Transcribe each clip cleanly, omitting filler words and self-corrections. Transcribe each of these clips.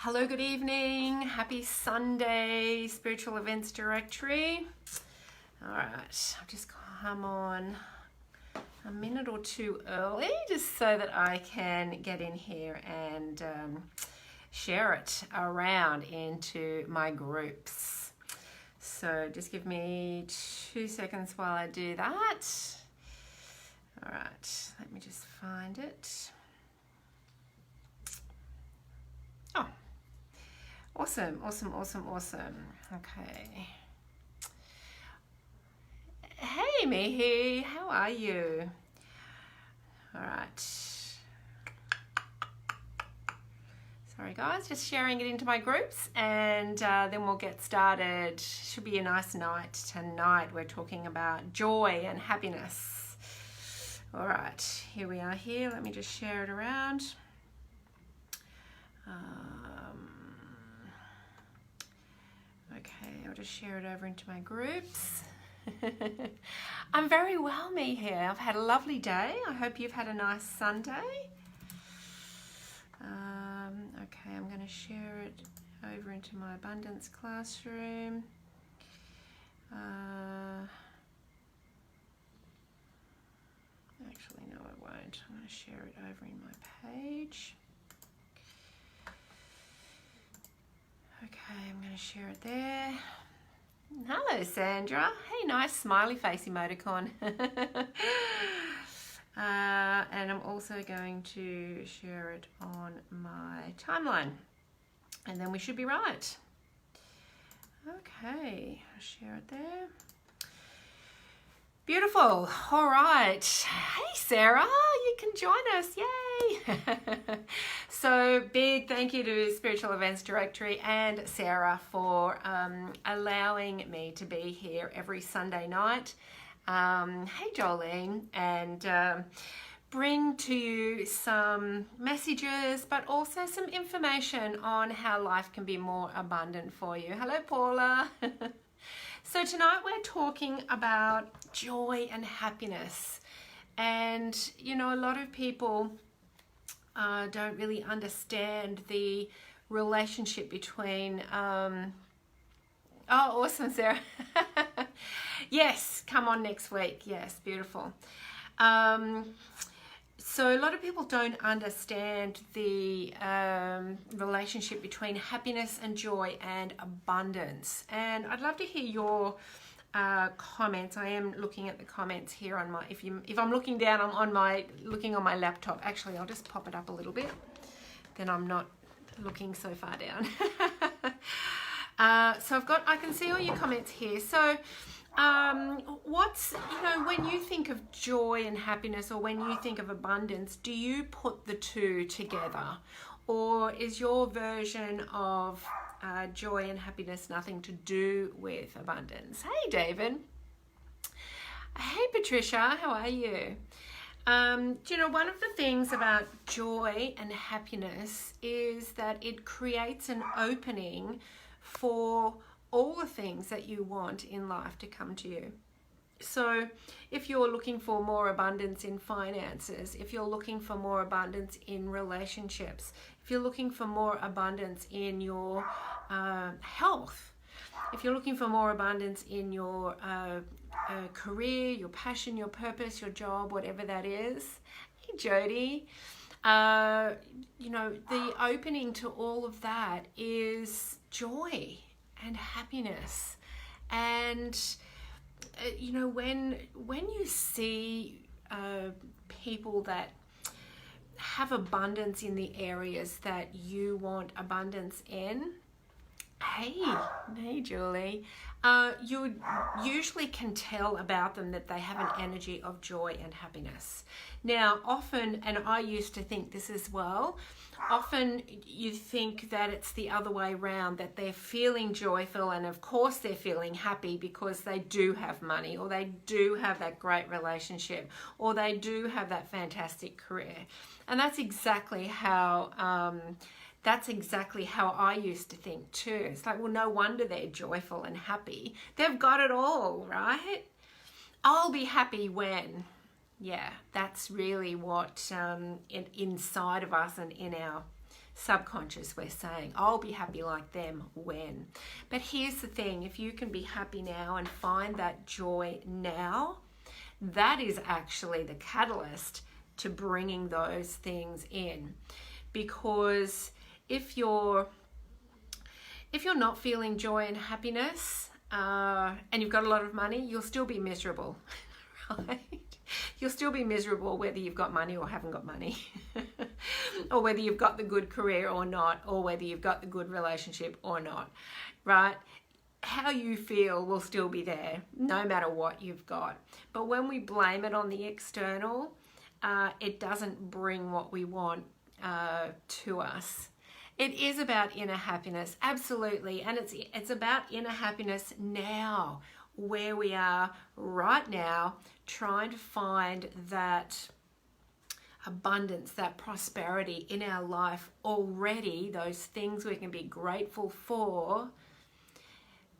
Hello, good evening. Happy Sunday, Spiritual Events Directory. All right, I've just come on a minute or two early just so that I can get in here and share it around into my groups. So just give me 2 seconds while I do that. All right, let me just find it. Oh, awesome. Okay. Hey, Mihi, how are you? All right. Sorry, guys, just sharing it into my groups and then we'll get started. Should be a nice night tonight. We're talking about joy and happiness. All right, here we are here. Let me just share it around. Okay, I'll just share it over into my groups. I'm very well, me here. I've had a lovely day. I hope you've had a nice Sunday. Okay, I'm going to share it over into my abundance classroom. Actually, no, I won't. I'm going to share it over in my page. Okay, I'm going to share it there. Hello, Sandra. Hey, nice smiley face emoticon. And I'm also going to share it on my timeline. And then we should be right. Okay, I'll share it there. Beautiful. All right. Hey, Sarah, you can join us. Yay. So big thank you to Spiritual Events Directory and Sarah for allowing me to be here every Sunday night. Hey, Jolene, and bring to you some messages, but also some information on how life can be more abundant for you. Hello, Paula. So tonight we're talking about joy and happiness. And, you know, a lot of people don't really understand the relationship between... Oh, awesome, Sarah. Yes, come on next week. Yes, beautiful. So a lot of people don't understand the relationship between happiness and joy and abundance. And I'd love to hear your comments. I am looking at the comments here on my, if I'm looking down, I'm looking on my laptop. Actually, I'll just pop it up a little bit. Then I'm not looking so far down. So I can see all your comments here. So when you think of joy and happiness, or when you think of abundance, do you put the two together? Or is your version of joy and happiness nothing to do with abundance? Hey, David. Hey, Patricia, how are you? You know, one of the things about joy and happiness is that it creates an opening for all the things that you want in life to come to you. So if you're looking for more abundance in finances, if you're looking for more abundance in relationships, if you're looking for more abundance in your health, if you're looking for more abundance in your career, your passion, your purpose, your job, whatever that is. Hey, Jody. You know, the opening to all of that is joy and happiness. And you know, when you see people that have abundance in the areas that you want abundance in, hey Julie, you usually can tell about them that they have an energy of joy and happiness. Now, often, and I used to think this as well, often you think that it's the other way around, that they're feeling joyful and of course they're feeling happy because they do have money, or they do have that great relationship, or they do have that fantastic career. And that's exactly how I used to think too. It's like, well, no wonder they're joyful and happy. They've got it all, right? I'll be happy when. Yeah, that's really what inside of us and in our Subconscious, we're saying, I'll be happy like them when. But here's the thing, if you can be happy now and find that joy now, that is actually the catalyst to bringing those things in. Because if you're not feeling joy and happiness, and you've got a lot of money, you'll still be miserable, right? You'll still be miserable whether you've got money or haven't got money, or whether you've got the good career or not, or whether you've got the good relationship or not, right? How you feel will still be there no matter what you've got. But when we blame it on the external, it doesn't bring what we want to us. It is about inner happiness, absolutely, and it's about inner happiness now, where we are right now, trying to find that abundance, that prosperity in our life already, those things we can be grateful for,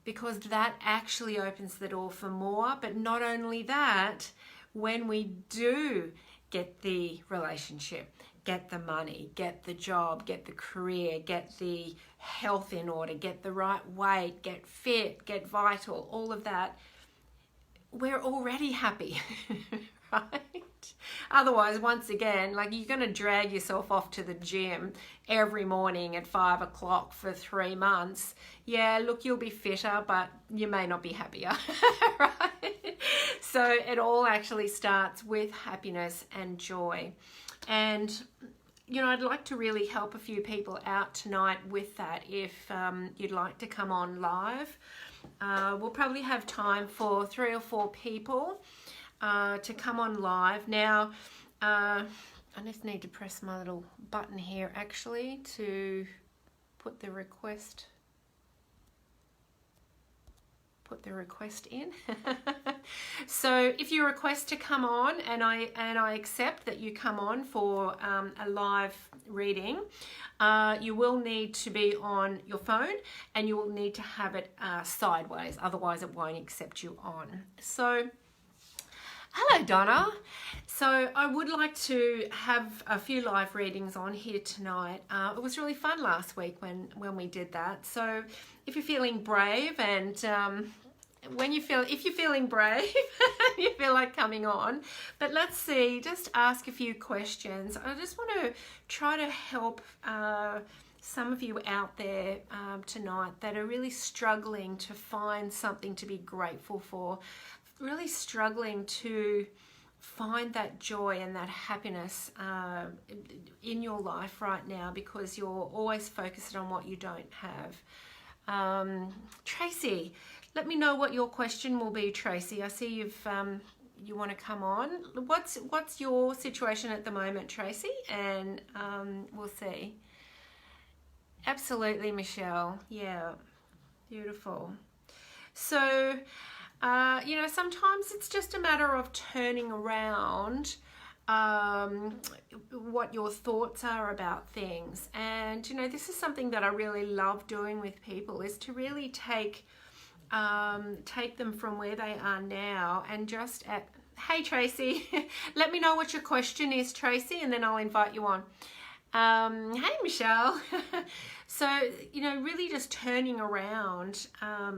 because that actually opens the door for more. But not only that, when we do get the relationship, get the money, get the job, get the career, get the health in order, get the right weight, get fit, get vital, all of that, we're already happy, right? Otherwise, once again, like, you're going to drag yourself off to the gym every morning at 5 o'clock for 3 months. Yeah, look, you'll be fitter, but you may not be happier, right? So it all actually starts with happiness and joy. And, you know, I'd like to really help a few people out tonight with that. If you'd like to come on live, we'll probably have time for 3 or 4 people to come on live. Now, I just need to press my little button here actually to put the request in. So if you request to come on, and I accept that you come on for a live reading, you will need to be on your phone, and you will need to have it sideways, otherwise it won't accept you on. So hello, Donna. So I would like to have a few live readings on here tonight. It was really fun last week when we did that. So if you're feeling brave, and if you're feeling brave, you feel like coming on, but let's see, just ask a few questions. I just want to try to help some of you out there tonight that are really struggling to find something to be grateful for, really struggling to find that joy and that happiness in your life right now, because you're always focused on what you don't have. Tracy, let me know what your question will be, Tracy. I see you want to come on. What's your situation at the moment, Tracy? And we'll see. Absolutely, Michelle. Yeah, beautiful. So, you know, sometimes it's just a matter of turning around what your thoughts are about things. And, you know, this is something that I really love doing with people, is to really take them from where they are now and just hey, Tracy, let me know what your question is, Tracy, and then I'll invite you on. Hey, Michelle. So, you know, really just turning around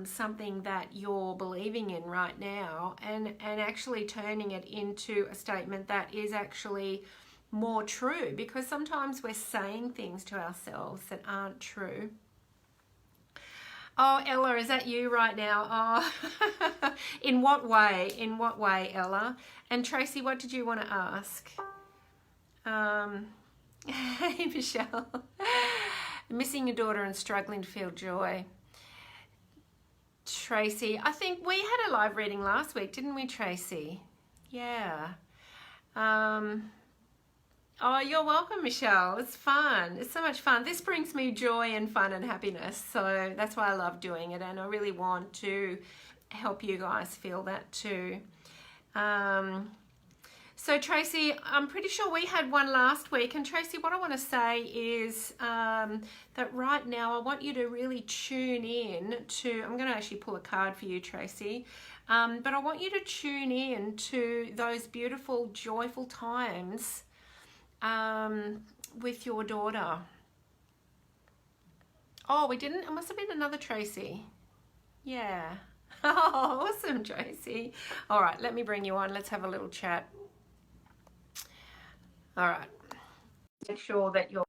something that you're believing in right now, and actually turning it into a statement that is actually more true, because sometimes we're saying things to ourselves that aren't true. Oh, Ella, is that you right now? Oh, in what way? In what way, Ella? And Tracy, what did you want to ask? Hey, Michelle. Missing your daughter and struggling to feel joy. Tracy, I think we had a live reading last week, didn't we, Tracy? Yeah. Oh, you're welcome, Michelle. It's fun. It's so much fun. This brings me joy and fun and happiness. So that's why I love doing it. And I really want to help you guys feel that too. So Tracy, I'm pretty sure we had one last week. And Tracy, what I want to say is that right now I want you to really tune in to, I'm going to actually pull a card for you, Tracy. But I want you to tune in to those beautiful, joyful times with your daughter. Oh, we didn't. It must have been another Tracy. Yeah. Oh, awesome, Tracy. All right, let me bring you on. Let's have a little chat. All right. Make sure that your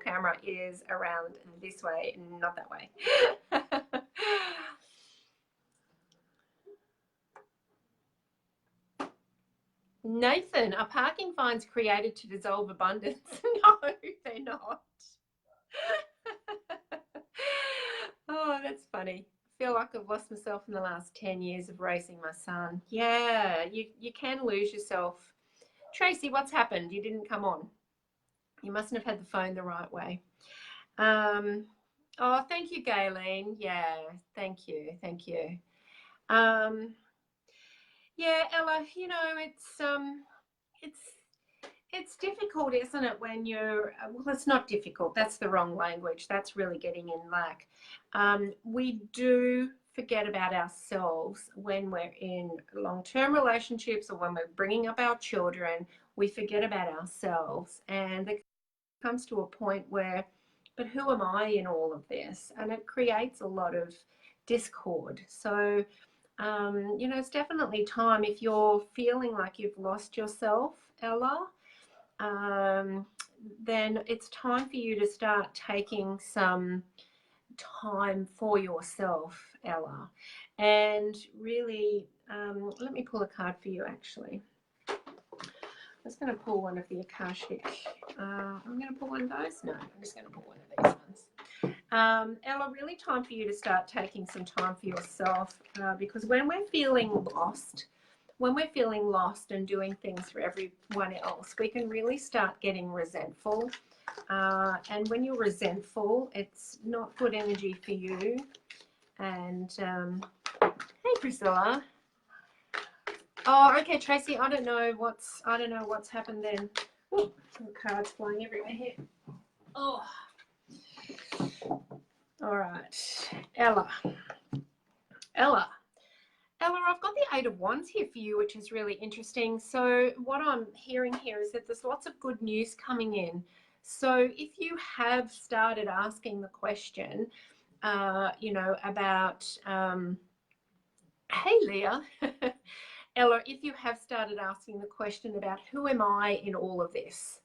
camera is around this way, not that way. Nathan, are parking fines created to dissolve abundance? No, they're not. Oh, that's funny. I feel like I've lost myself in the last 10 years of raising my son. Yeah, you can lose yourself. Tracy, what's happened? You didn't come on. You mustn't have had the phone the right way. Oh, thank you, Gayleen. Yeah, thank you. Thank you. Yeah, Ella, you know, it's difficult, isn't it, when you're, well, it's not difficult. That's the wrong language. That's really getting in lack. We do forget about ourselves when we're in long-term relationships or when we're bringing up our children. We forget about ourselves, and it comes to a point where, but who am I in all of this? And it creates a lot of discord. So, you know, it's definitely time, if you're feeling like you've lost yourself, Ella, then it's time for you to start taking some time for yourself, Ella. And really, let me pull a card for you, actually. I was going to pull one of the Akashic. I'm going to pull one of those. No, I'm just going to pull one of these ones. Ella, really time for you to start taking some time for yourself, because when we're feeling lost, and doing things for everyone else, we can really start getting resentful. And when you're resentful, it's not good energy for you. And hey, Priscilla. Oh, okay, Tracy. I don't know what's happened then. Oh, some cards flying everywhere here. Oh. All right, Ella, I've got the Eight of Wands here for you, which is really interesting. So what I'm hearing here is that there's lots of good news coming in. So if you have started asking the question, you know, about, hey, Leah, Ella, if you have started asking the question about who am I in all of this,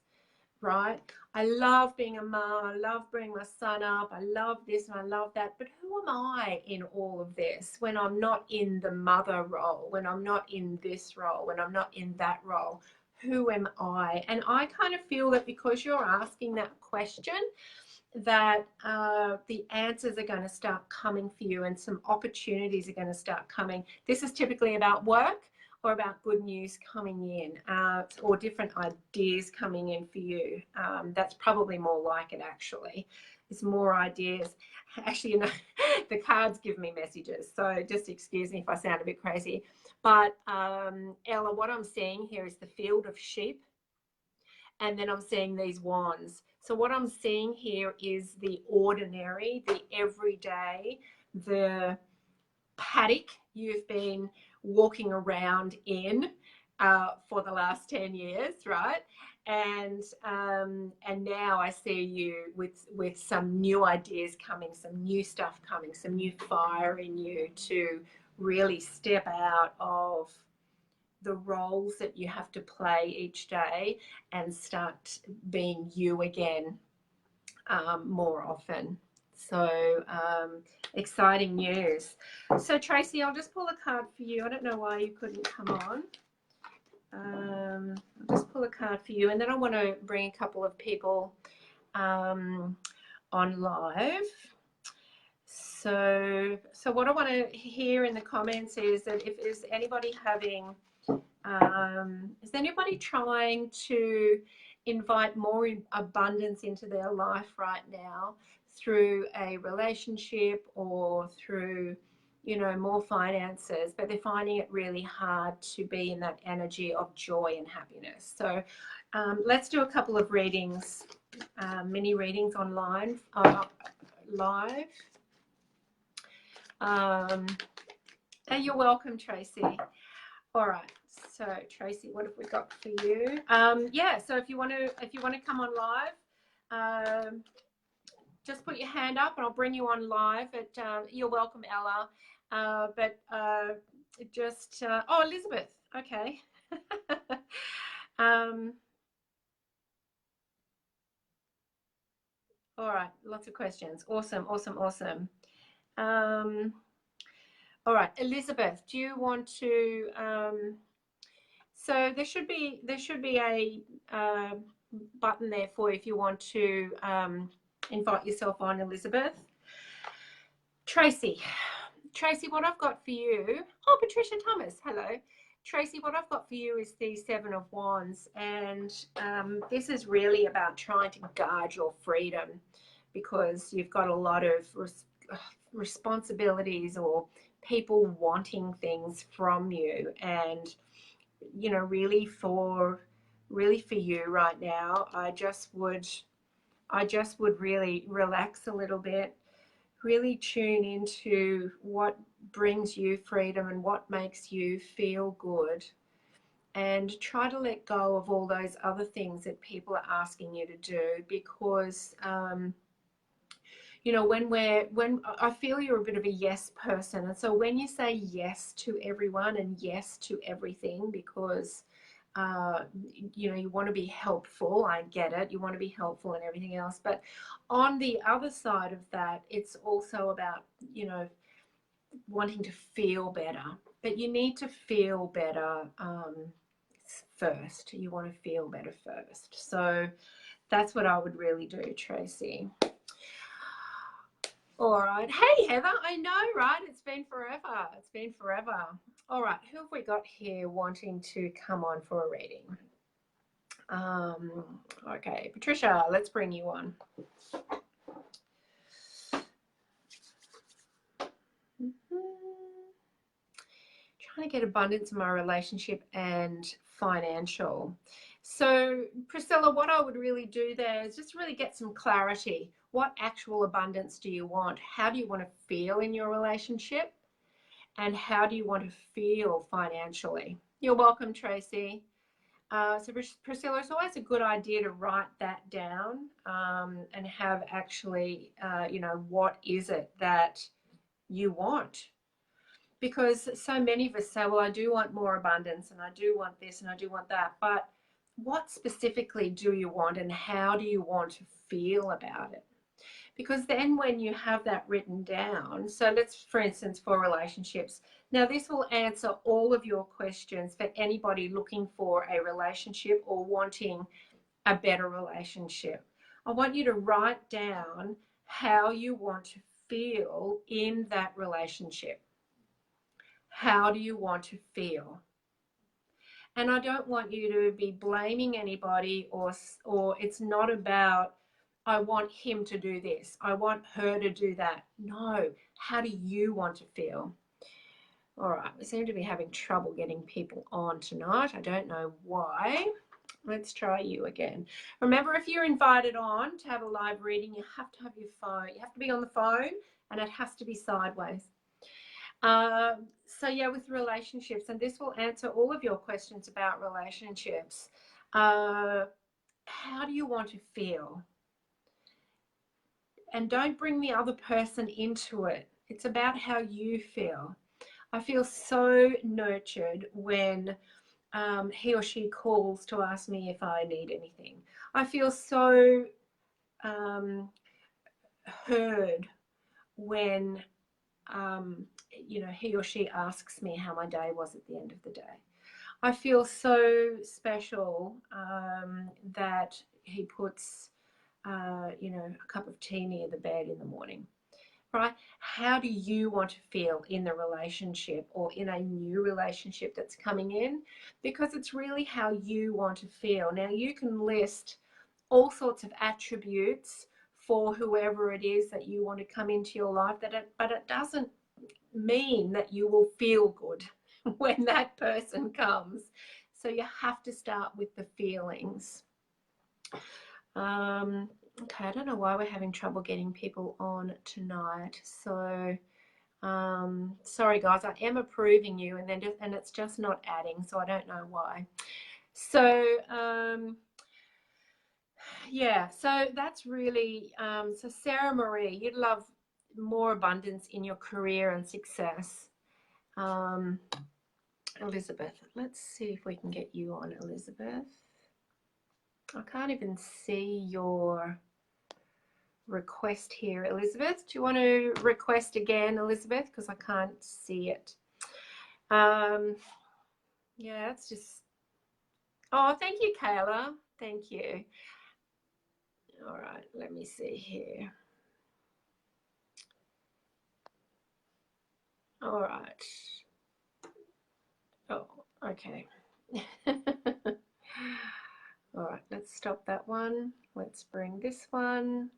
right? I love being a mom. I love bringing my son up. I love this and I love that. But who am I in all of this when I'm not in the mother role, when I'm not in this role, when I'm not in that role? Who am I? And I kind of feel that because you're asking that question, that the answers are going to start coming for you and some opportunities are going to start coming. This is typically about work or about good news coming in, or different ideas coming in for you. That's probably more like it, actually. It's more ideas. Actually, you know, the cards give me messages, so just excuse me if I sound a bit crazy. But Ella, what I'm seeing here is the field of sheep, and then I'm seeing these wands. So what I'm seeing here is the ordinary, the everyday, the paddock you've been walking around in for the last 10 years, right? And now I see you with some new ideas coming, some new stuff coming, some new fire in you to really step out of the roles that you have to play each day and start being you again, more often. So exciting news. So Tracy, I'll just pull a card for you. I don't know why you couldn't come on. I'll just pull a card for you, and then I want to bring a couple of people on live. So what I want to hear in the comments is that if is anybody having, is anybody trying to invite more abundance into their life right now through a relationship or through, you know, more finances, but they're finding it really hard to be in that energy of joy and happiness. So let's do a couple of readings, mini readings online, live. You're welcome, Tracy. All right. So Tracy, what have we got for you? Yeah. So if you want to come on live, just put your hand up and I'll bring you on live. You're welcome, Ella. Oh, Elizabeth. Okay. All right, lots of questions. Awesome. All right, Elizabeth, do you want to? So there should be a button there for you if you want to invite yourself on, Elizabeth. Tracy, what I've got for you. Oh, Patricia Thomas, hello. Tracy, what I've got for you is the Seven of Wands, and this is really about trying to guard your freedom, because you've got a lot of responsibilities or people wanting things from you, and you know, really for you right now, I just would really relax a little bit, really tune into what brings you freedom and what makes you feel good, and try to let go of all those other things that people are asking you to do, because you know, when I feel you're a bit of a yes person, and so when you say yes to everyone and yes to everything, because you know, you want to be helpful, I get it, you want to be helpful and everything else, but on the other side of that, it's also about, you know, wanting to feel better, but you need to feel better first. You want to feel better first. So that's what I would really do, Tracy. All right. Hey, Heather, I know, right? It's been forever. All right. Who have we got here wanting to come on for a reading? Okay. Patricia, let's bring you on. Trying to get abundance in my relationship and financial. So, Priscilla, what I would really do there is just really get some clarity. What actual abundance do you want? How do you want to feel in your relationship? And how do you want to feel financially? You're welcome, Tracy. So, Priscilla, it's always a good idea to write that down and have actually, you know, what is it that you want? Because so many of us say, well, I do want more abundance and I do want this and I do want that. But what specifically do you want, and how do you want to feel about it? Because then when you have that written down, so let's, for instance, for relationships, now this will answer all of your questions for anybody looking for a relationship or wanting a better relationship. I want you to write down how you want to feel in that relationship. How do you want to feel? And I don't want you to be blaming anybody, or it's not about, I want him to do this, I want her to do that. No, how do you want to feel? All right, we seem to be having trouble getting people on tonight. I don't know why. Let's try you again. Remember, if you're invited on to have a live reading, you have to have your phone. You have to be on the phone, and it has to be sideways. So yeah, with relationships, and this will answer all of your questions about relationships. How do you want to feel? And don't bring the other person into it. It's about how you feel. I feel so nurtured when he or she calls to ask me if I need anything. I feel so heard when you know, he or she asks me how my day was at the end of the day. I feel so special that he puts, you know, a cup of tea near the bed in the morning, right? How do you want to feel in the relationship or in a new relationship that's coming in? Because it's really how you want to feel. Now, you can list all sorts of attributes for whoever it is that you want to come into your life, but it doesn't mean that you will feel good when that person comes. So you have to start with the feelings. Okay, I don't know why we're having trouble getting people on tonight. So sorry guys, I am approving you, and it's just not adding, so I don't know why. So Yeah, so that's really, so Sarah Marie, you'd love more abundance in your career and success. Um, Elizabeth, let's see if we can get you on, Elizabeth. I can't even see your request here, Elizabeth. Do you want to request again, Elizabeth? Because I can't see it. Yeah, it's just, oh, thank you, Kayla. Thank you. All right, let me see here. All right. Oh, okay. All right, let's stop that one. Let's bring this one.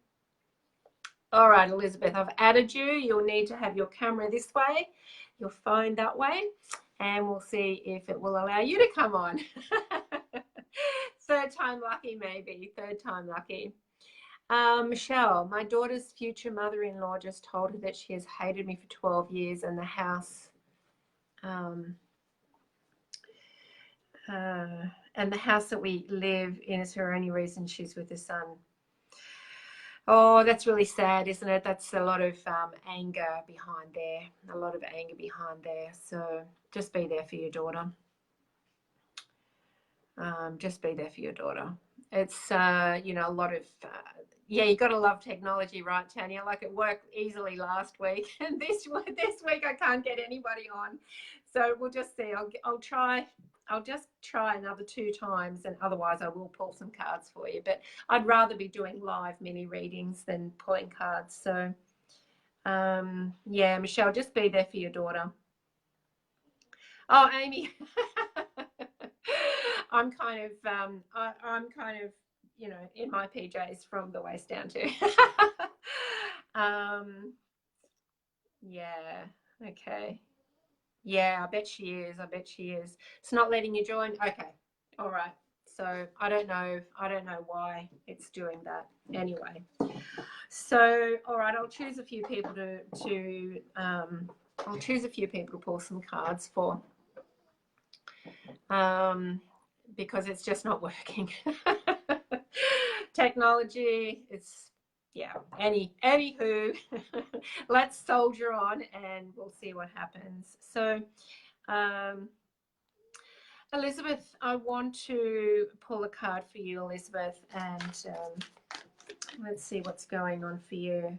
All right, Elizabeth, I've added you. You'll need to have your camera this way, your phone that way, and we'll see if it will allow you to come on. Third time lucky, maybe. Third time lucky. Michelle, my daughter's future mother-in-law just told her that she has hated me for 12 years and the house that we live in is her only reason she's with her son. Oh, that's really sad, isn't it? That's a lot of anger behind there. A lot of anger behind there. So just be there for your daughter. Just be there for your daughter. It's, you know, a lot of, yeah, you got to love technology, right, Tanya? Like it worked easily last week. And this week I can't get anybody on. So we'll just see. I'll just try another 2 times, and otherwise I will pull some cards for you. But I'd rather be doing live mini readings than pulling cards. So, yeah, Michelle, just be there for your daughter. Oh, Amy, I'm kind of, you know, in my PJs from the waist down too. Yeah, okay. Yeah, I bet she is. I bet she is. It's not letting you join. Okay. All right. So I don't know why it's doing that. Anyway. So all right, I'll choose a few people I'll choose a few people to pull some cards for. Because it's just not working. Technology, it's, yeah, anywho, let's soldier on and we'll see what happens. So Elizabeth, I want to pull a card for you, Elizabeth, and let's see what's going on for you.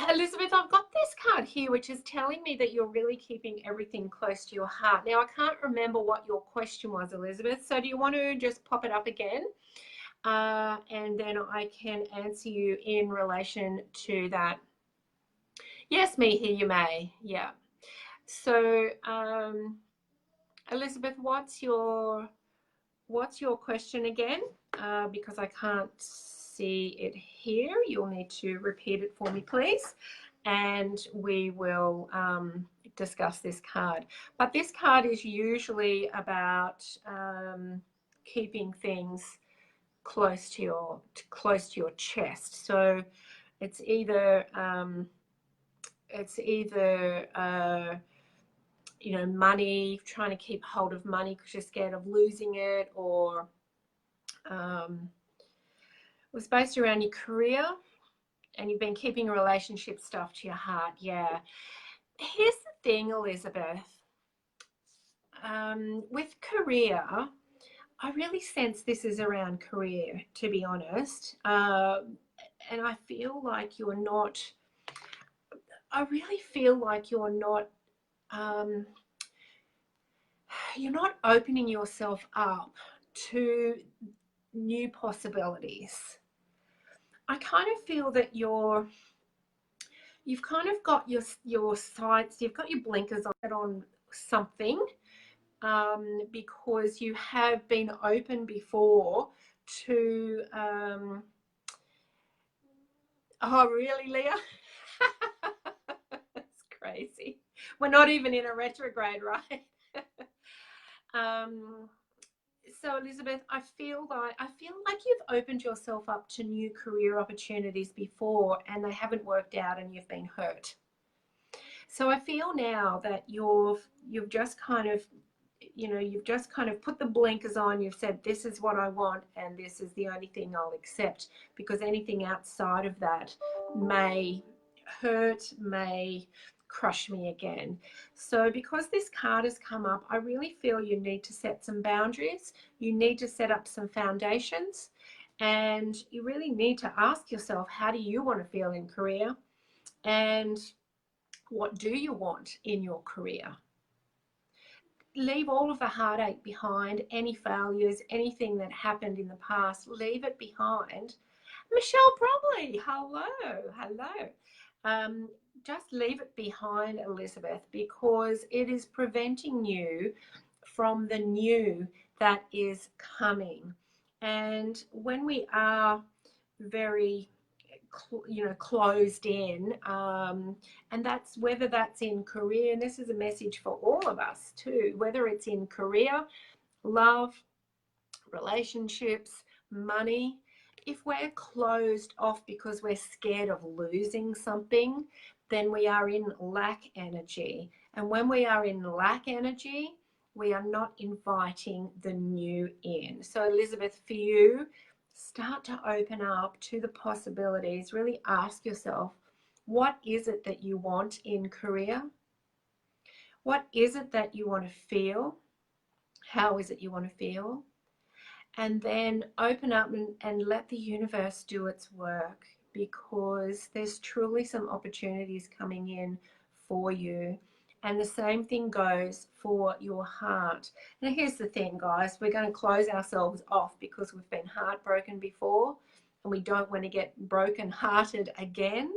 Elizabeth, I've got this card here which is telling me that you're really keeping everything close to your heart. Now, I can't remember what your question was, Elizabeth, so do you want to just pop it up again? And then I can answer you in relation to that. Yes, Mihi, you may. Yeah. So, Elizabeth, what's your question again? Because I can't see it here. You'll need to repeat it for me, please. And we will discuss this card. But this card is usually about keeping things close to your chest. So it's either you know, money, trying to keep hold of money because you're scared of losing it, or it was based around your career and you've been keeping relationship stuff to your heart. Yeah. Here's the thing, Elizabeth. With career, I really sense this is around career, to be honest. And I feel like you're not, I really feel like you're not opening yourself up to new possibilities. I kind of feel that you've kind of got your sights, you've got your blinkers on something, because you have been open before to oh really, Leah? That's crazy. We're not even in a retrograde, right? So Elizabeth, I feel like you've opened yourself up to new career opportunities before and they haven't worked out and you've been hurt. So I feel now that you've just kind of, you know, you've just kind of put the blinkers on. You've said, this is what I want, and this is the only thing I'll accept, because anything outside of that may hurt, may crush me again. So because this card has come up, I really feel you need to set some boundaries. You need to set up some foundations, and you really need to ask yourself, how do you want to feel in career, and what do you want in your career? Leave all of the heartache behind, any failures, anything that happened in the past, leave it behind. Michelle Bromley, hello. Just leave it behind, Elizabeth, because it is preventing you from the new that is coming. And when we are very closed in, and that's whether that's in career, and this is a message for all of us too, whether it's in career, love, relationships, money. If we're closed off because we're scared of losing something, then we are in lack energy. And when we are in lack energy, we are not inviting the new in. So Elizabeth, for you, start to open up to the possibilities. Really ask yourself, what is it that you want in career? What is it that you want to feel? How is it you want to feel? And then open up and let the universe do its work, because there's truly some opportunities coming in for you. And the same thing goes for your heart. Now, here's the thing, guys. We're going to close ourselves off because we've been heartbroken before and we don't want to get broken-hearted again.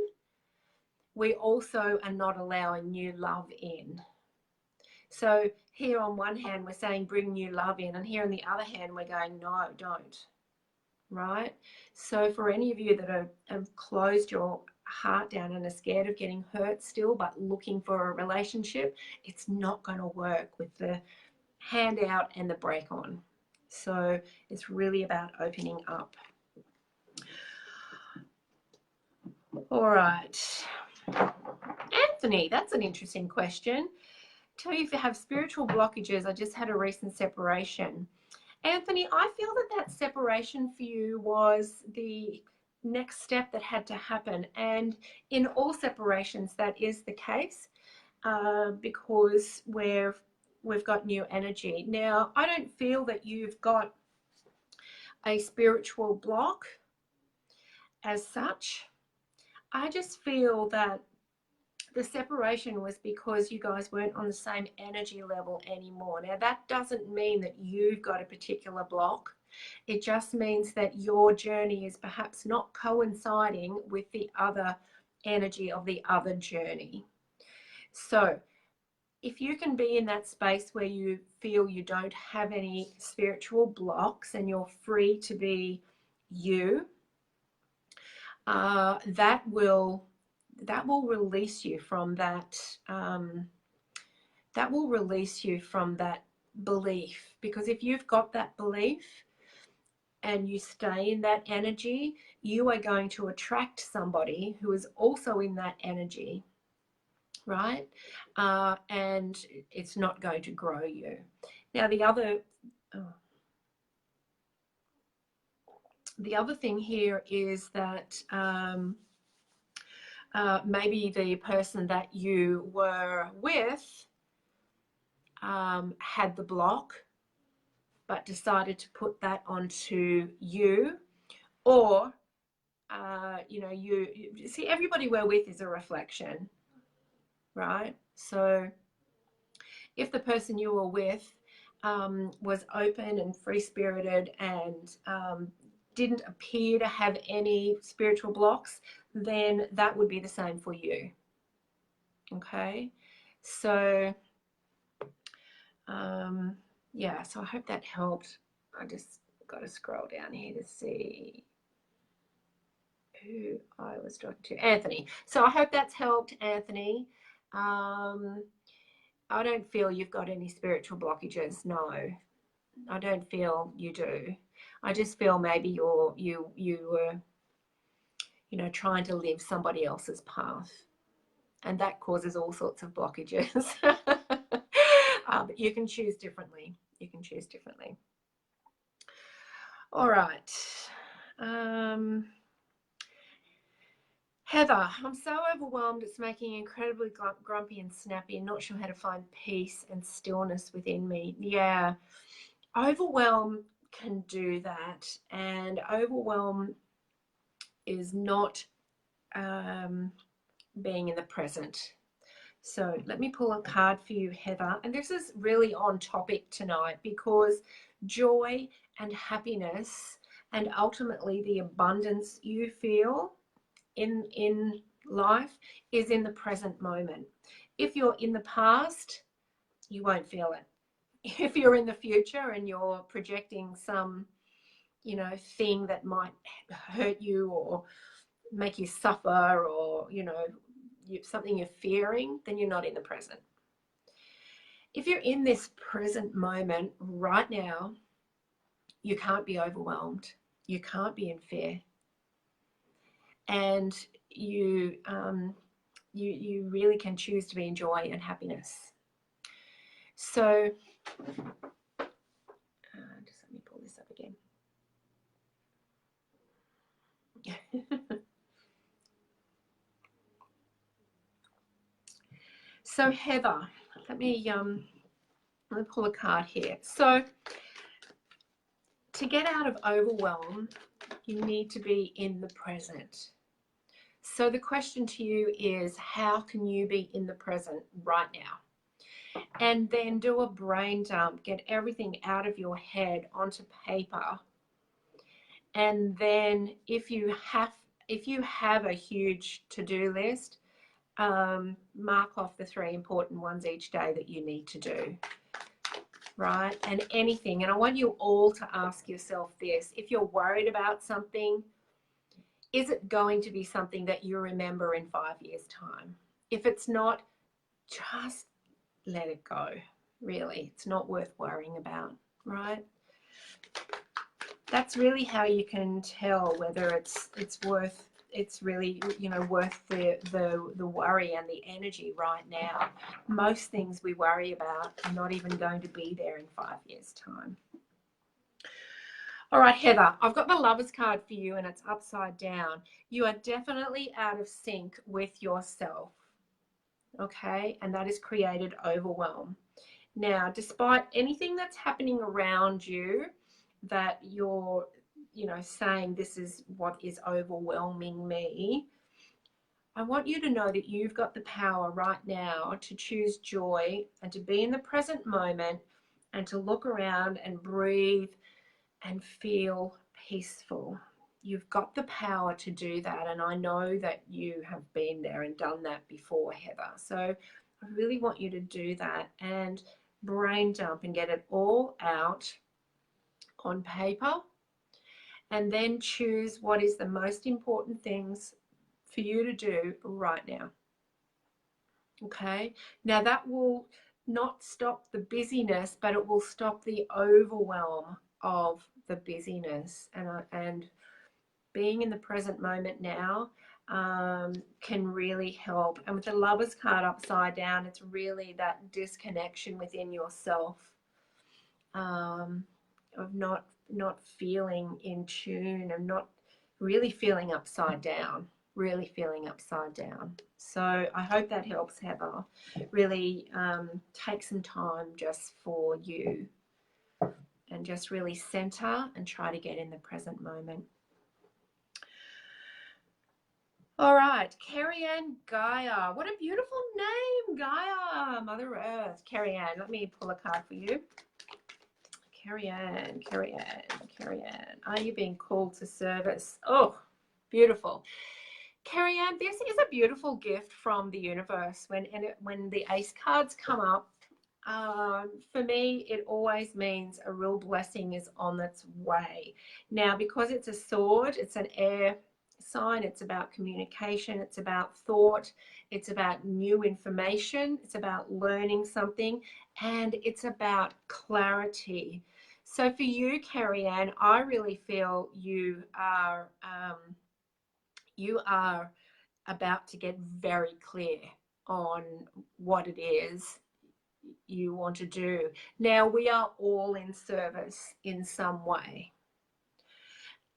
We also are not allowing new love in. So here on one hand, we're saying bring new love in, and here on the other hand, we're going, no, don't. Right? So for any of you that have closed your heart down and are scared of getting hurt still, but looking for a relationship, it's not going to work with the hand out and the brake on. So it's really about opening up. All right. Anthony, that's an interesting question. Tell you if you have spiritual blockages. I just had a recent separation. Anthony, I feel that separation for you was the next step that had to happen. And in all separations, that is the case, because we've got new energy. Now, I don't feel that you've got a spiritual block as such. I just feel that the separation was because you guys weren't on the same energy level anymore. Now, that doesn't mean that you've got a particular block. It just means that your journey is perhaps not coinciding with the other energy of the other journey. So if you can be in that space where you feel you don't have any spiritual blocks and you're free to be you, that will release you from that. That will release you from that belief, because if you've got that belief and you stay in that energy, you are going to attract somebody who is also in that energy, right? And it's not going to grow you. Now, the other thing here is that maybe the person that you were with had the block, but decided to put that onto you, or you see, everybody we're with is a reflection, right? So if the person you were with was open and free-spirited and didn't appear to have any spiritual blocks, then that would be the same for you. Okay, so yeah, so I hope that helped. I just got to scroll down here to see who I was talking to. Anthony. So I hope that's helped, Anthony. I don't feel you've got any spiritual blockages. No, I don't feel you do. I just feel maybe you were, trying to live somebody else's path, and that causes all sorts of blockages. But you can choose differently. You can choose differently. All right. Heather, I'm so overwhelmed. It's making me incredibly grumpy and snappy and not sure how to find peace and stillness within me. Yeah, overwhelm can do that. And overwhelm is not being in the present. So let me pull a card for you, Heather. And this is really on topic tonight because joy and happiness and ultimately the abundance you feel in life is in the present moment. If you're in the past, you won't feel it. If you're in the future and you're projecting some, thing that might hurt you or make you suffer, or something you're fearing, then you're not in the present. If you're in this present moment right now, you can't be overwhelmed, you can't be in fear, and you really can choose to be in joy and happiness. So just let me pull this up again. So Heather, let me pull a card here. So to get out of overwhelm, you need to be in the present. So the question to you is, how can you be in the present right now? And then do a brain dump, get everything out of your head onto paper. And then if you have a huge to-do list, mark off the 3 important ones each day that you need to do. Right? And anything. And I want you all to ask yourself this. If you're worried about something, is it going to be something that you remember in 5 years' time? If it's not, just let it go. Really, it's not worth worrying about, right? That's really how you can tell whether it's really worth the worry and the energy right now. Most things we worry about are not even going to be there in 5 years' time. All right, Heather, I've got the Lover's card for you and it's upside down. You are definitely out of sync with yourself, okay? And that has created overwhelm. Now, despite anything that's happening around you that you're, saying this is what is overwhelming me, I want you to know that you've got the power right now to choose joy and to be in the present moment and to look around and breathe and feel peaceful. You've got the power to do that, and I know that you have been there and done that before, Heather. So I really want you to do that and brain dump and get it all out on paper, and then choose what is the most important things for you to do right now. Okay, now that will not stop the busyness, but it will stop the overwhelm of the busyness, and being in the present moment now can really help. And with the Lover's card upside down, it's really that disconnection within yourself, of not feeling in tune and not really feeling upside down. So I hope that helps, Heather. Really take some time just for you and just really center and try to get in the present moment. All right, Carrie-Anne Gaia. What a beautiful name, Gaia, Mother Earth. Carrie-Anne, let me pull a card for you. Carrie-Anne. Are you being called to service? Oh, beautiful. Carrie-Anne, this is a beautiful gift from the universe. When the ace cards come up, for me, it always means a real blessing is on its way. Now, because it's a sword, it's an air sign, it's about communication, it's about thought, it's about new information, it's about learning something, and it's about clarity. So for you, Carrie-Anne, I really feel you are about to get very clear on what it is you want to do. Now, we are all in service in some way.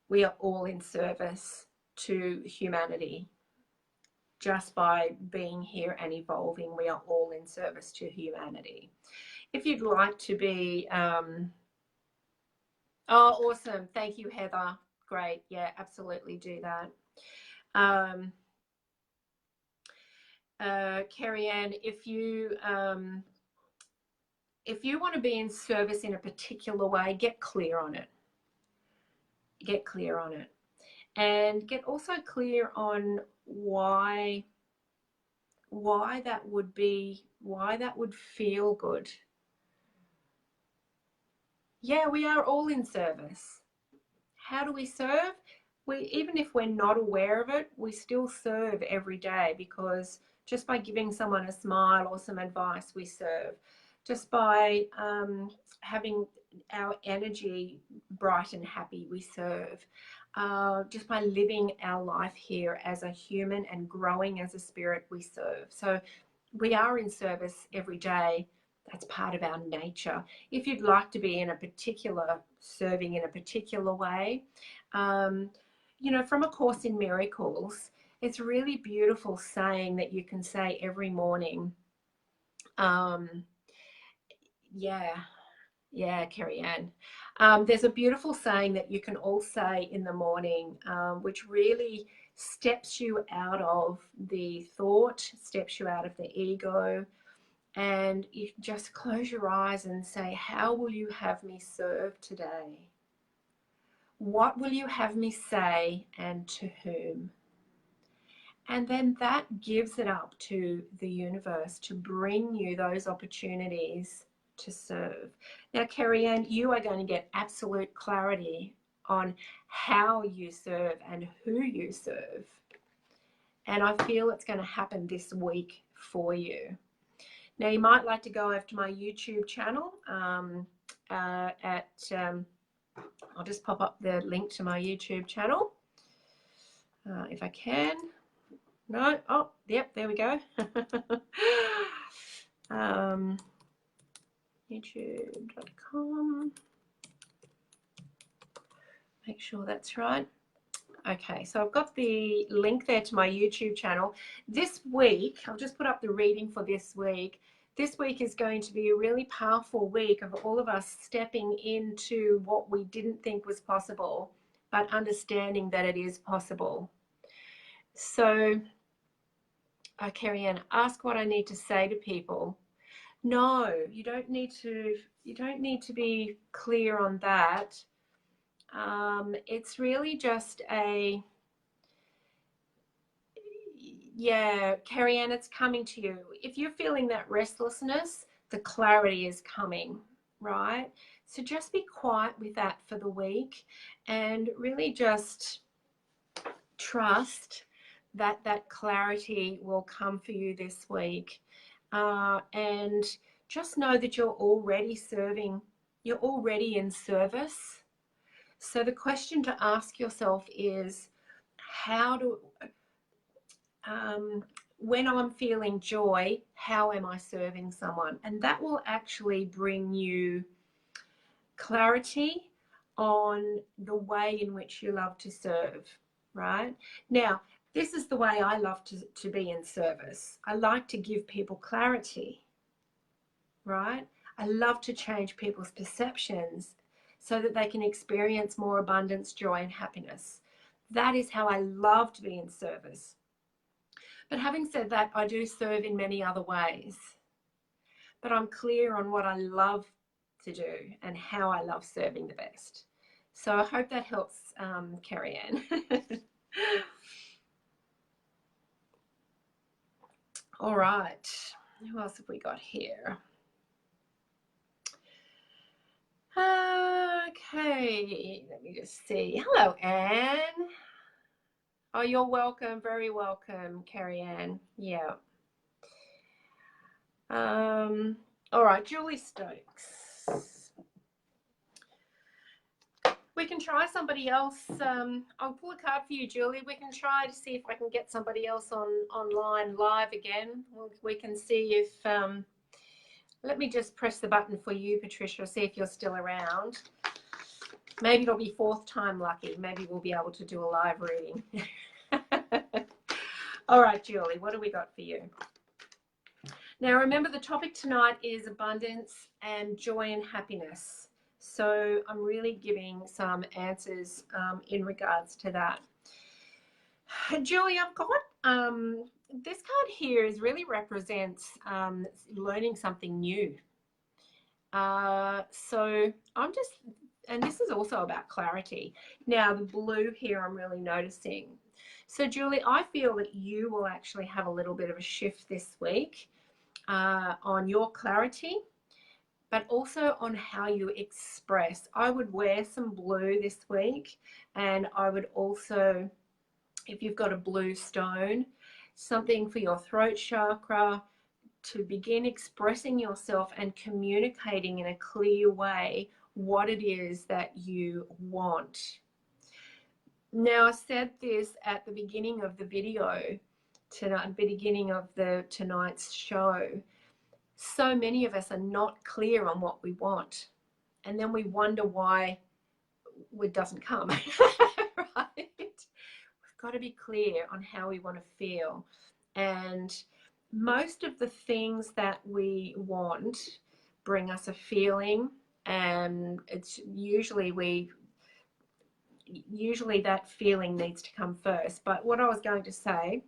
We are all in service to humanity. Just by being here and evolving, we are all in service to humanity. If you'd like to be, oh, awesome. Thank you, Heather. Great. Yeah, absolutely do that. Carrie Ann, if you want to be in service in a particular way, get clear on it. Get clear on it. And get also clear on why that would feel good. Yeah, we are all in service. How do we serve? Even if we're not aware of it, we still serve every day, because just by giving someone a smile or some advice, we serve. Just by having our energy bright and happy, we serve. Just by living our life here as a human and growing as a spirit, we serve. So we are in service every day. That's part of our nature. If you'd like to be in a particular, serving in a particular way, you know, from A Course in Miracles, it's a really beautiful saying that you can say every morning. Yeah, Carrie Ann. There's a beautiful saying that you can all say in the morning, which really steps you out of the thought, steps you out of the ego, and you just close your eyes and say, how will you have me serve today? What will you have me say, and to whom? And then that gives it up to the universe to bring you those opportunities to serve. Now, Carrie Ann, you are going to get absolute clarity on how you serve and who you serve. And I feel it's going to happen this week for you. Now, you might like to go over to my YouTube channel I'll just pop up the link to my YouTube channel if I can. No, oh, yep, there we go. YouTube.com. Make sure that's right. Okay, so I've got the link there to my YouTube channel. This week, I'll just put up the reading for this week. This week is going to be a really powerful week of all of us stepping into what we didn't think was possible, but understanding that it is possible. So, Carrie Ann, ask what I need to say to people. No, you don't need to be clear on that. It's really just a, yeah, Carrie Ann, it's coming to you. If you're feeling that restlessness, the clarity is coming, right? So just be quiet with that for the week and really just trust that that clarity will come for you this week. And just know that you're already serving, you're already in service. So the question to ask yourself is, when I'm feeling joy, how am I serving someone? And that will actually bring you clarity on the way in which you love to serve, right? Now, this is the way I love to be in service. I like to give people clarity, right? I love to change people's perceptions so that they can experience more abundance, joy, and happiness. That is how I love to be in service. But having said that, I do serve in many other ways. But I'm clear on what I love to do and how I love serving the best. So I hope that helps, Carrie Ann. All right. Who else have we got here? Okay, let me just see. Hello, Anne. Oh, you're welcome. Very welcome, Carrie Ann. Yeah. All right, Julie Stokes. We can try somebody else. I'll pull a card for you, Julie. We can try to see if I can get somebody else online live again. We can see if Let me just press the button for you, Patricia, see if you're still around. Maybe it'll be fourth time lucky. Maybe we'll be able to do a live reading. All right, Julie, what do we got for you? Now, remember, the topic tonight is abundance and joy and happiness. So I'm really giving some answers in regards to that. Julie, I've got this card here really represents learning something new. So I'm just, and this is also about clarity. Now, the blue here I'm really noticing. So, Julie, I feel that you will actually have a little bit of a shift this week on your clarity, but also on how you express. I would wear some blue this week, and I would also, if you've got a blue stone, something for your throat chakra, to begin expressing yourself and communicating in a clear way what it is that you want. Now, I said this at the beginning of the video tonight, beginning of tonight's show. So many of us are not clear on what we want, and then we wonder why it doesn't come. Right? We've got to be clear on how we want to feel. And most of the things that we want bring us a feeling, and it's usually that feeling needs to come first. But what I was going to say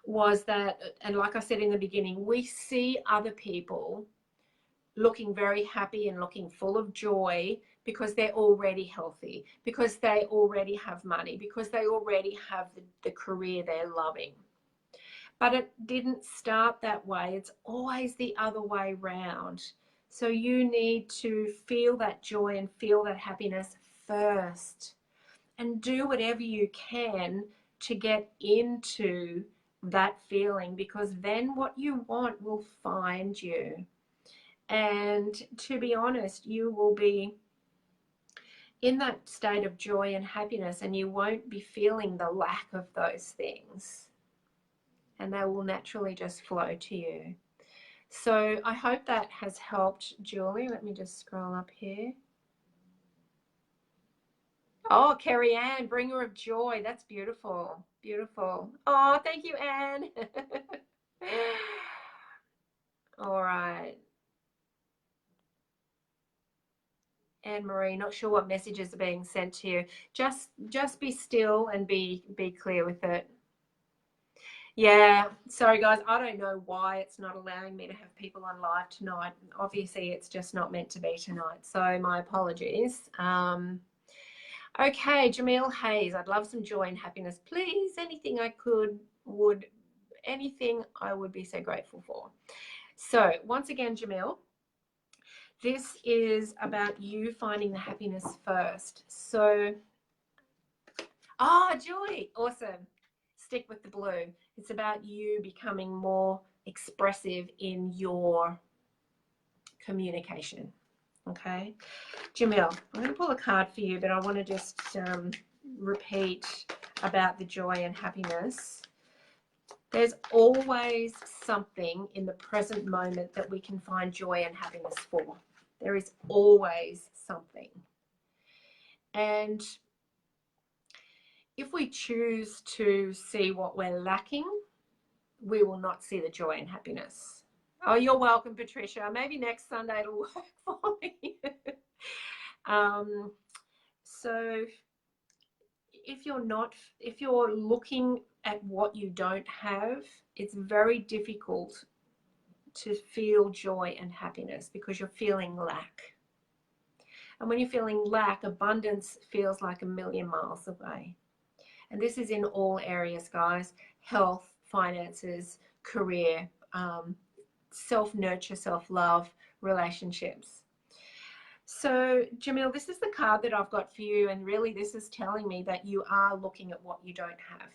was that, and like I said in the beginning, we see other people looking very happy and looking full of joy because they're already healthy, because they already have money, because they already have the career they're loving. But it didn't start that way. It's always the other way round. So you need to feel that joy and feel that happiness first, and do whatever you can to get into that feeling, because then what you want will find you. And to be honest, you will be in that state of joy and happiness, and you won't be feeling the lack of those things, and they will naturally just flow to you. So I hope that has helped, Julie. Let me just scroll up here. Oh, Carrie Ann, bringer of joy. That's beautiful. Beautiful. Oh, thank you, Anne. All right. Anne Marie, not sure what messages are being sent to you. Just be still and be clear with it. Yeah, sorry guys, I don't know why it's not allowing me to have people on live tonight. Obviously, it's just not meant to be tonight. So my apologies. Okay, Jamil Hayes, I'd love some joy and happiness. Please, anything I would be so grateful for. So once again, Jamil, this is about you finding the happiness first. So, Joy, awesome. Stick with the blue. It's about you becoming more expressive in your communication. Okay, Jamil, I'm going to pull a card for you, but I want to just repeat about the joy and happiness. There's always something in the present moment that we can find joy and happiness for. There is always something. And if we choose to see what we're lacking, we will not see the joy and happiness. Oh, you're welcome, Patricia. Maybe next Sunday it'll work for me. So if you're looking at what you don't have, it's very difficult to feel joy and happiness because you're feeling lack. And when you're feeling lack, abundance feels like a million miles away. And this is in all areas, guys: health, finances, career, self-nurture, self-love, relationships. So, Jamil, this is the card that I've got for you, and really this is telling me that you are looking at what you don't have.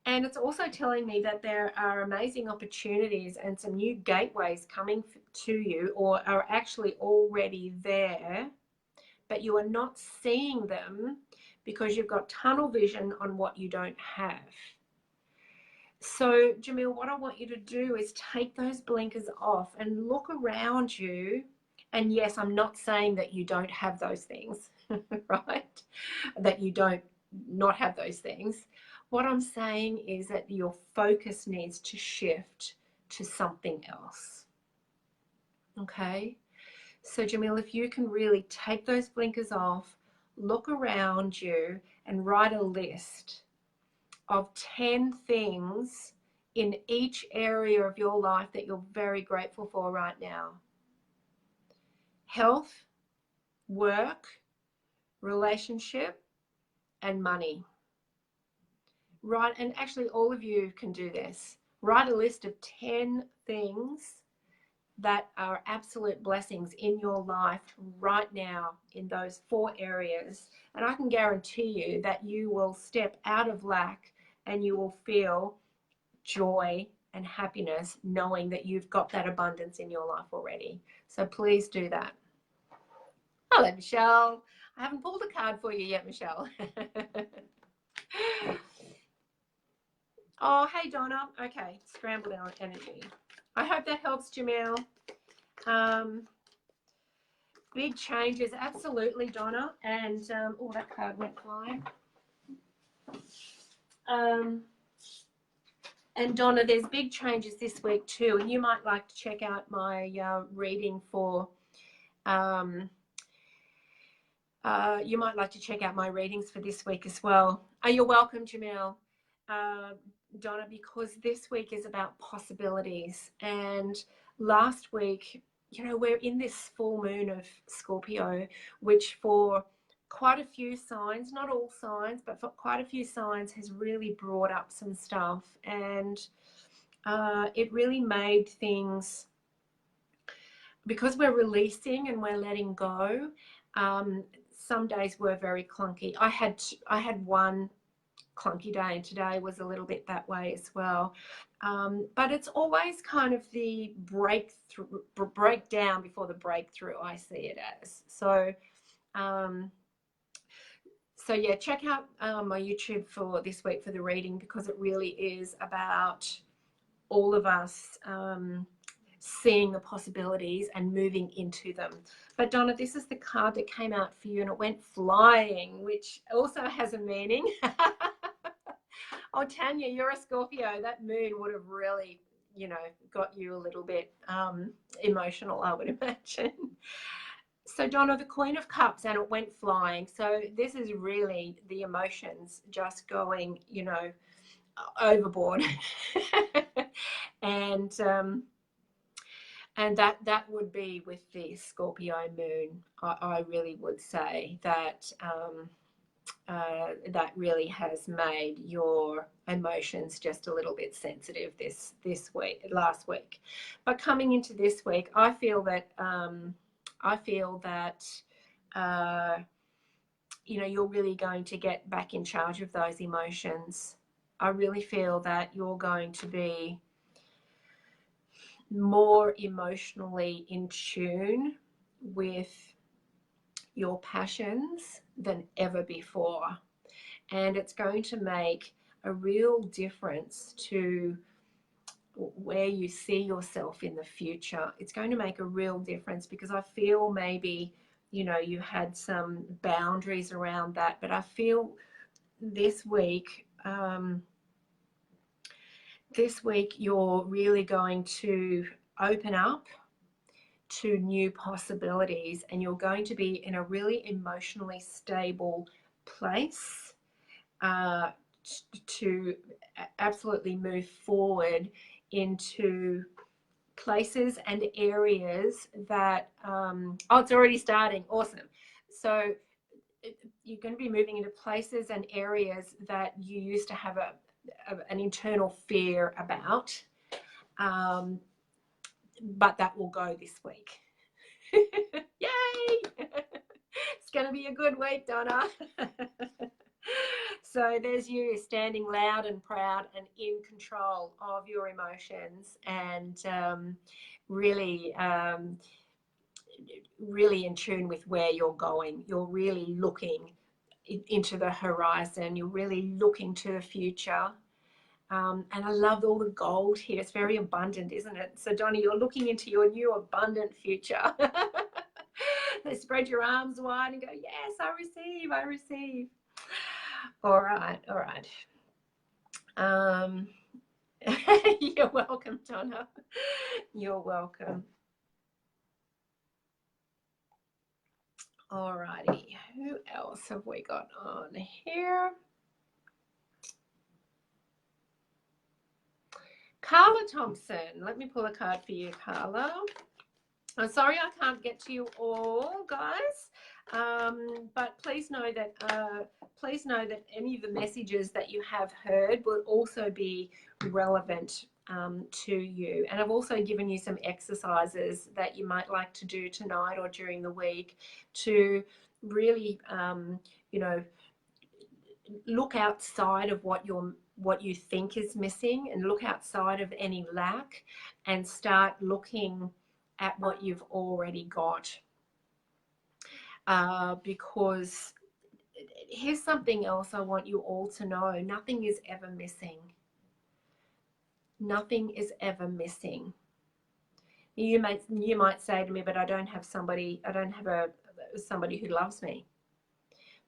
And it's also telling me that there are amazing opportunities and some new gateways coming to you, or are actually already there, but you are not seeing them because you've got tunnel vision on what you don't have. So, Jamil, what I want you to do is take those blinkers off and look around you. And yes, I'm not saying that you don't have those things, right? That you don't not have those things. What I'm saying is that your focus needs to shift to something else. Okay? So, Jamil, if you can really take those blinkers off, look around you, and write a list of 10 things in each area of your life that you're very grateful for right now. Health, work, relationship, and money. Right, and actually all of you can do this. Write a list of 10 things that are absolute blessings in your life right now in those 4 areas. And I can guarantee you that you will step out of lack and you will feel joy and happiness knowing that you've got that abundance in your life already. So please do that. Hello, Michelle. I haven't pulled a card for you yet, Michelle. Oh, hey, Donna. Okay, scrambled energy. I hope that helps, Jamil. Big changes, absolutely, Donna. And, oh, that card went flying. And Donna, there's big changes this week too, and you might like to check out my reading for. You might like to check out my readings for this week as well. You're welcome, Jamil. Donna, because this week is about possibilities. And last week, you know, we're in this full moon of Scorpio, which for quite a few signs, not all signs, but for quite a few signs has really brought up some stuff. And it really made things, because we're releasing and we're letting go, some days were very clunky. I had one clunky day, and today was a little bit that way as well. But it's always kind of the breakdown before the breakthrough, I see it as. So yeah, check out my YouTube for this week for the reading, because it really is about all of us seeing the possibilities and moving into them. But Donna, this is the card that came out for you, and it went flying, which also has a meaning. Oh, Tanya, you're a Scorpio. That moon would have really, you know, got you a little bit emotional, I would imagine. So Donna, the Queen of Cups, and it went flying. So this is really the emotions just going, you know, overboard. And that would be with the Scorpio moon. I really would say that that really has made your emotions just a little bit sensitive last week. But coming into this week, I feel that you know, you're really going to get back in charge of those emotions. I really feel that you're going to be more emotionally in tune with your passions than ever before. And it's going to make a real difference to where you see yourself in the future. It's going to make a real difference, because I feel maybe, you know, you had some boundaries around that, but I feel this week you're really going to open up to new possibilities, and you're going to be in a really emotionally stable place to absolutely move forward into places and areas that oh, it's already starting. Awesome. So you're going to be moving into places and areas that you used to have an internal fear about, but that will go this week. Yay! It's going to be a good week, Donna. So there's you standing loud and proud and in control of your emotions, and really in tune with where you're going. You're really looking into the horizon. You're really looking to the future. And I love all the gold here. It's very abundant, isn't it? So, Donnie, you're looking into your new abundant future. Spread your arms wide and go, yes, I receive, I receive. All right, all right. You're welcome, Donna. You're welcome. All righty. Who else have we got on here? Carla Thompson. Let me pull a card for you, Carla. I'm sorry I can't get to you all, guys. But please know that any of the messages that you have heard will also be relevant to you. And I've also given you some exercises that you might like to do tonight or during the week to really, you know, look outside of what you think is missing, and look outside of any lack and start looking at what you've already got. Because here's something else I want you all to know. Nothing is ever missing. Nothing is ever missing. You might say to me, but I don't have somebody who loves me.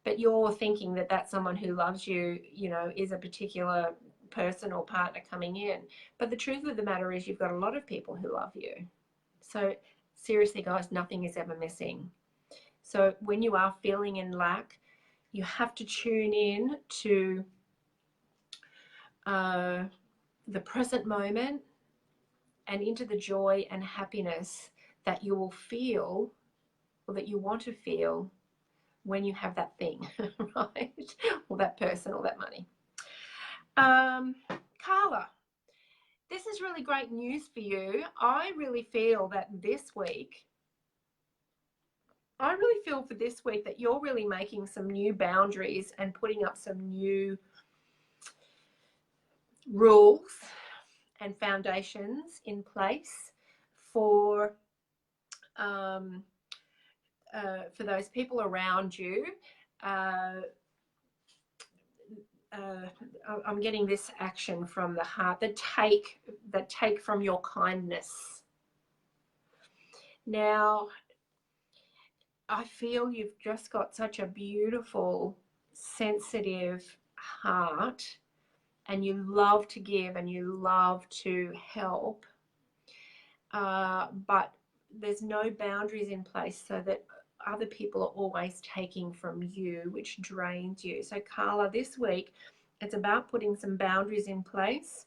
But you're thinking that that someone who loves you, you know, is a particular person or partner coming in. But the truth of the matter is you've got a lot of people who love you. So seriously, guys, nothing is ever missing. So when you are feeling in lack, you have to tune in to the present moment and into the joy and happiness that you will feel, or that you want to feel, when you have that thing, right? Or that person or that money. Carla, this is really great news for you. I really feel that this week, for this week that you're really making some new boundaries and putting up some new rules and foundations in place for those people around you. I'm getting this action from the heart, that take from your kindness. Now, I feel you've just got such a beautiful, sensitive heart, and you love to give and you love to help, but there's no boundaries in place, so that other people are always taking from you, which drains you. So Carla, this week it's about putting some boundaries in place,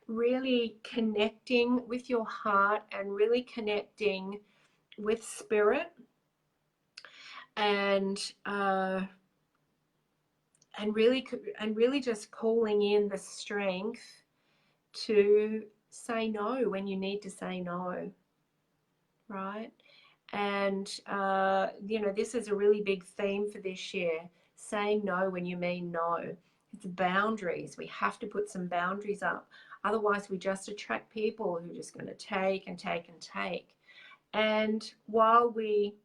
really connecting with your heart and really connecting with spirit, and really just calling in the strength to say no when you need to say no, right? And you know, this is a really big theme for this year, saying no when you mean no. It's boundaries. We have to put some boundaries up, otherwise we just attract people who are just going to take and take and take. And while we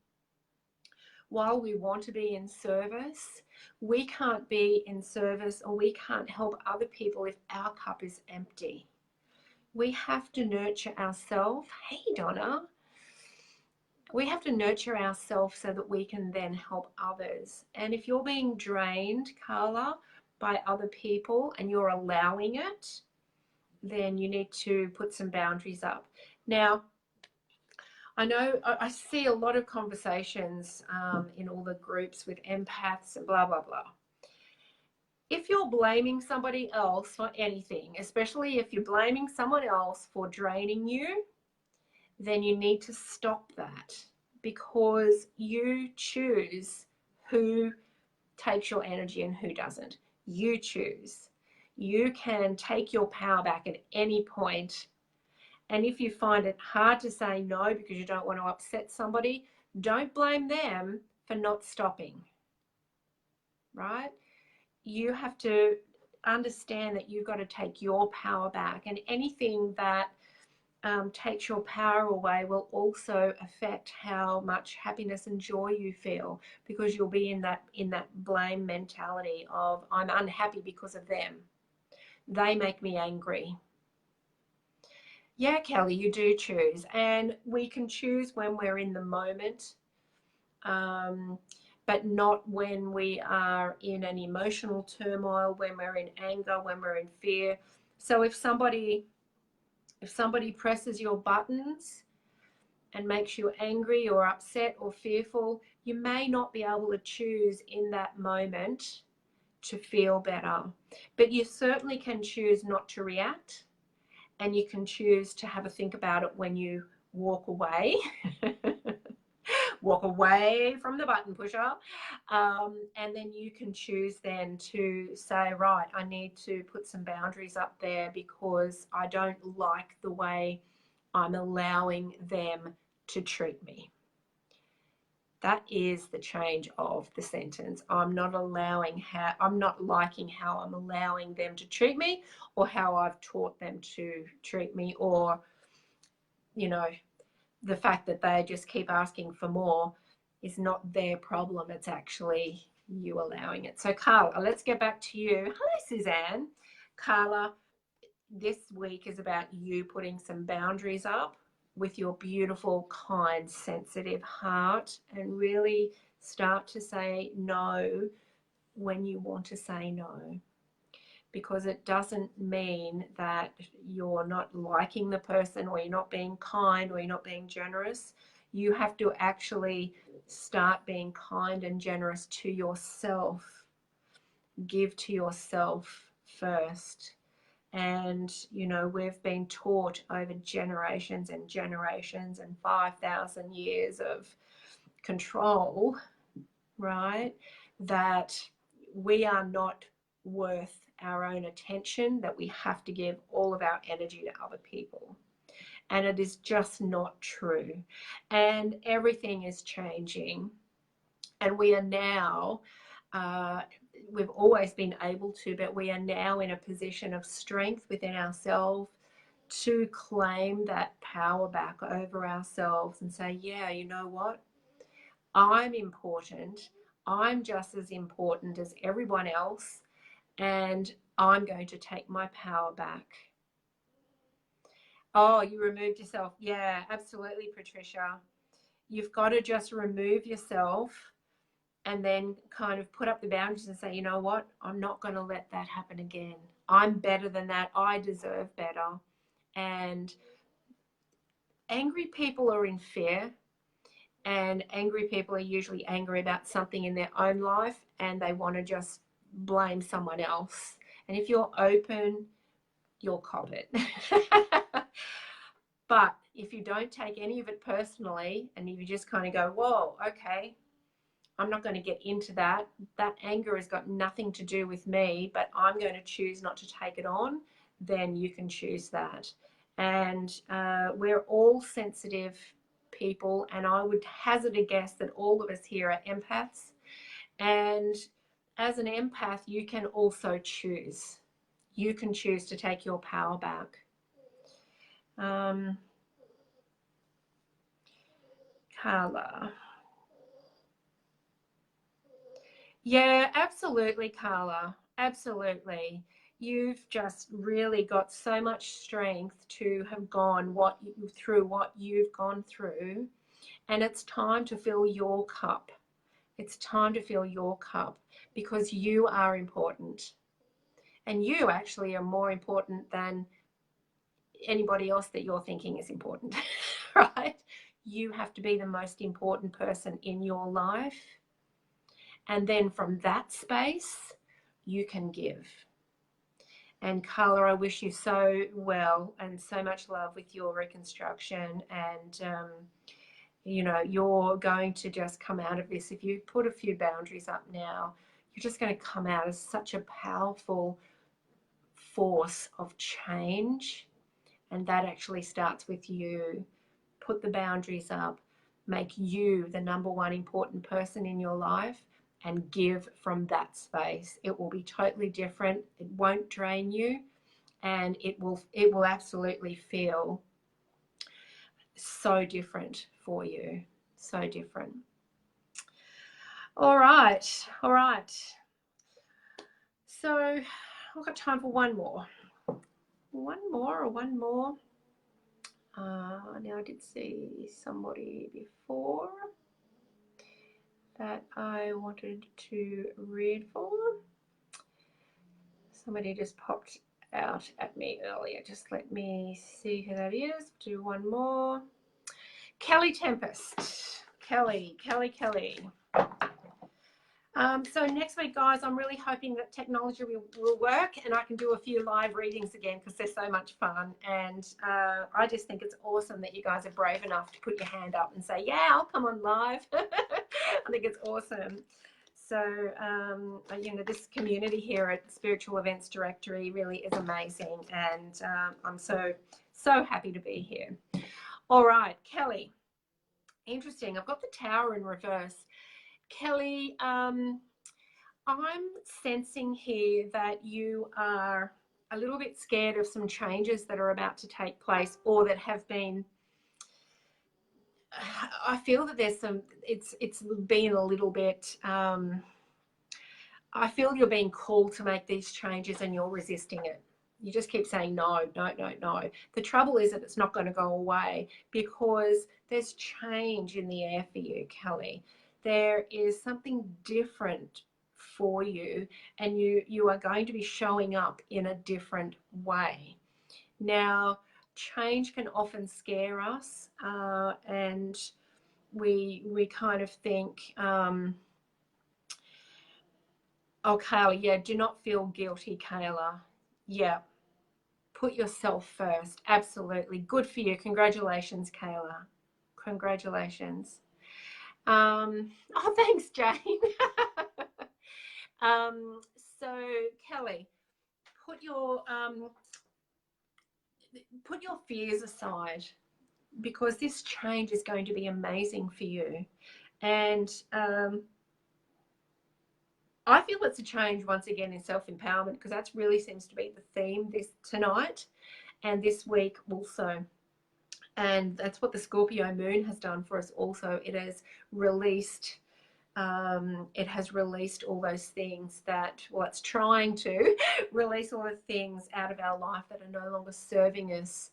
want to be in service, we can't be in service, or we can't help other people if our cup is empty. We have to nurture ourselves. Hey, Donna. We have to nurture ourselves so that we can then help others. And if you're being drained, Carla, by other people and you're allowing it, then you need to put some boundaries up. Now, I know I see a lot of conversations in all the groups with empaths and blah, blah, blah. If you're blaming somebody else for anything, especially if you're blaming someone else for draining you, then you need to stop that, because you choose who takes your energy and who doesn't. You choose. You can take your power back at any point. And if you find it hard to say no because you don't want to upset somebody, don't blame them for not stopping, right? You have to understand that you've got to take your power back, and anything that takes your power away will also affect how much happiness and joy you feel, because you'll be in that blame mentality of, I'm unhappy because of them. They make me angry. Yeah, Kelly, you do choose. And we can choose when we're in the moment, but not when we are in an emotional turmoil, when we're in anger, when we're in fear. So if somebody presses your buttons and makes you angry or upset or fearful, you may not be able to choose in that moment to feel better. But you certainly can choose not to react, and you can choose to have a think about it when you walk away. Walk away from the button pusher, and then you can choose then to say, right, I need to put some boundaries up there because I don't like the way I'm allowing them to treat me. That is the change of the sentence. I'm not liking how I'm allowing them to treat me, or how I've taught them to treat me, or, you know, the fact that they just keep asking for more is not their problem. It's actually you allowing it. So Carla, let's get back to you. Hello, Suzanne. Carla, this week is about you putting some boundaries up with your beautiful, kind, sensitive heart, and really start to say no when you want to say no. Because it doesn't mean that you're not liking the person, or you're not being kind, or you're not being generous. You have to actually start being kind and generous to yourself. Give to yourself first. And, you know, we've been taught over generations and generations and 5,000 years of control, right, that we are not worth our own attention, that we have to give all of our energy to other people. And it is just not true. And everything is changing. And we are now, we've always been able to, but we are now in a position of strength within ourselves to claim that power back over ourselves and say, yeah, you know what? I'm important. I'm just as important as everyone else, and I'm going to take my power back. Oh, you removed yourself. Yeah, absolutely, Patricia. You've got to just remove yourself and then kind of put up the boundaries and say, you know what? I'm not going to let that happen again. I'm better than that. I deserve better. And angry people are in fear. And angry people are usually angry about something in their own life, and they want to just blame someone else. And if you're open, you'll cop it. But if you don't take any of it personally, and you just kind of go, whoa, okay, I'm not going to get into that. That anger has got nothing to do with me, but I'm going to choose not to take it on, then you can choose that. And we're all sensitive people, and I would hazard a guess that all of us here are empaths. And as an empath, you can also choose. You can choose to take your power back. Carla. Yeah, absolutely, Carla. Absolutely. You've just really got so much strength to have gone through what you've gone through. And it's time to fill your cup. It's time to fill your cup, because you are important. And you actually are more important than anybody else that you're thinking is important, right? You have to be the most important person in your life. And then from that space, you can give. And Carla, I wish you so well and so much love with your reconstruction. And, you know, you're going to just come out of this. If you put a few boundaries up now, you're just going to come out as such a powerful force of change. And that actually starts with you. Put the boundaries up. Make you the number one important person in your life, and give from that space. It will be totally different. It won't drain you, and it will absolutely feel so different for you. So different. All right. So I've got time for one more. one more or one more. Now I did see somebody before that I wanted to read for. Somebody just popped out at me earlier. Just let me see who that is. Do one more. Kelly Tempest. Kelly. So next week, guys, I'm really hoping that technology will work and I can do a few live readings again because they're so much fun. And I just think it's awesome that you guys are brave enough to put your hand up and say, yeah, I'll come on live. I think it's awesome. So, you know, this community here at Spiritual Events Directory really is amazing. And I'm so happy to be here. All right, Kelly. Interesting. I've got the Tower in reverse. Kelly, I'm sensing here that you are a little bit scared of some changes that are about to take place or that have been. I feel that there's some, it's been a little bit, I feel you're being called to make these changes and you're resisting it. You just keep saying no. The trouble is that it's not going to go away because there's change in the air for you, Kelly. There is something different for you and you are going to be showing up in a different way. Now, change can often scare us and we kind of think, oh, Kayla, yeah, do not feel guilty, Kayla. Yeah, put yourself first. Absolutely. Good for you. Congratulations, Kayla. Congratulations. Oh, thanks, Jane. So, Kelly, put your fears aside because this change is going to be amazing for you. And I feel it's a change once again in self-empowerment because that really seems to be the theme tonight and this week also. And that's what the Scorpio moon has done for us also. It has released all those things that, well, it's trying to release all the things out of our life that are no longer serving us.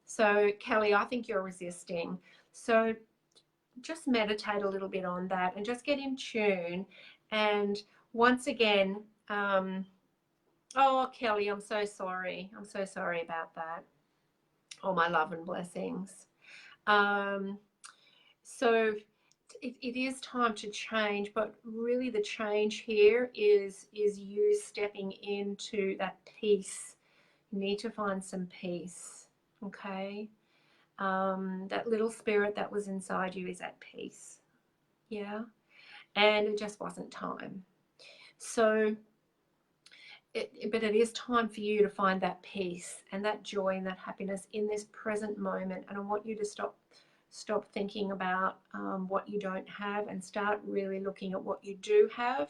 So, Kelly, I think you're resisting. So just meditate a little bit on that and just get in tune. And once again, oh, Kelly, I'm so sorry. I'm so sorry about that. All my love and blessings. So it is time to change, but really the change here is you stepping into that peace. You need to find some peace, okay? That little spirit that was inside you is at peace, yeah? And it just wasn't time. So, but it is time for you to find that peace and that joy and that happiness in this present moment. And I want you to stop thinking about what you don't have and start really looking at what you do have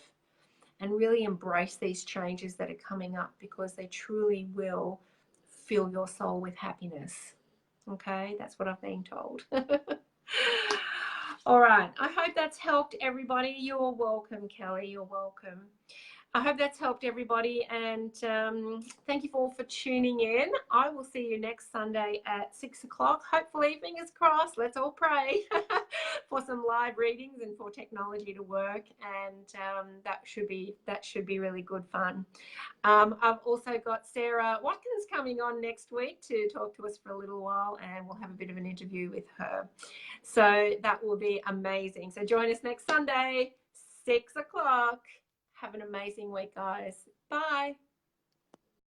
and really embrace these changes that are coming up because they truly will fill your soul with happiness. Okay, that's what I've been told. All right, I hope that's helped everybody. You're welcome, Kelly. You're welcome. I hope that's helped everybody, and thank you all for tuning in. I will see you next Sunday at 6 o'clock. Hopefully, fingers crossed, let's all pray for some live readings and for technology to work, and that should be really good fun. I've also got Sarah Watkins coming on next week to talk to us for a little while, and we'll have a bit of an interview with her. So that will be amazing. So join us next Sunday, 6 o'clock. Have an amazing week, guys. Bye.